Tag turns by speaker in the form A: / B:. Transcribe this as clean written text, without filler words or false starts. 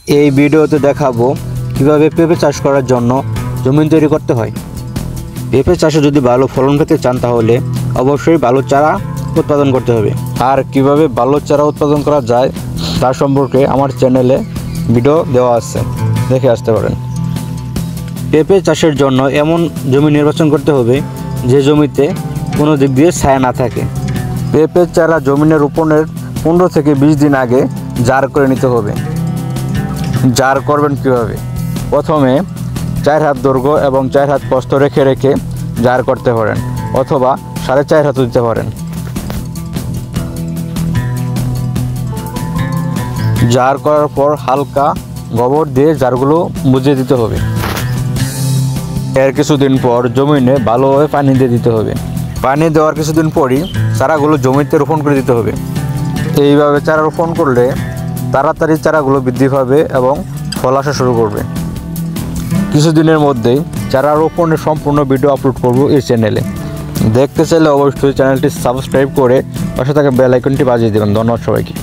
A: এই ভিডিওতে দেখাবো কিভাবে পেঁপে চাষ করার জন্য জমি তৈরি করতে হয়। পেঁপে চাষে যদি ভালো ফলন পেতে চান তাহলে অবশ্যই ভালো চারা উৎপাদন করতে হবে। আর কিভাবে ভালো চারা উৎপাদন করা যায় তার সম্পর্কে আমার চ্যানেলে ভিডিও দেওয়া আছে, দেখে আসতে পারেন। পেঁপে চাষের জন্য এমন জমি নির্বাচন করতে হবে যে জমিতে কোনো দিক দিয়ে ছায়া না থাকে। পেঁপে চারা জমিনে রোপণের 15 থেকে 20 দিন আগে জার করে নিতে হবে। জার করবেন কীভাবে? প্রথমে 4 হাত দৈর্ঘ্য এবং 4 হাত প্রস্থ রেখে রেখে জার করতে পারেন, অথবা 4.5 হাতও দিতে পারেন। জার করার পর হালকা গোবর দিয়ে জারগুলো মুছে দিতে হবে। এর কিছুদিন পর জমিনে ভালোভাবে পানি দিয়ে দিতে হবে। পানি দেওয়ার কিছুদিন পরই চারাগুলো জমিতে রোপণ করে দিতে হবে। এইভাবে চারা রোপণ করলে তাড়াতাড়ি চারাগুলো বৃদ্ধি পাবে এবং ফল আসা শুরু করবে। কিছুদিনের মধ্যেই চারা রোপণের সম্পূর্ণ ভিডিও আপলোড করব এই চ্যানেলে। দেখতে চাইলে অবশ্যই চ্যানেলটি সাবস্ক্রাইব করে পাশে থাকা বেল আইকনটি বাজিয়ে দেবেন। ধন্যবাদ সবাইকে।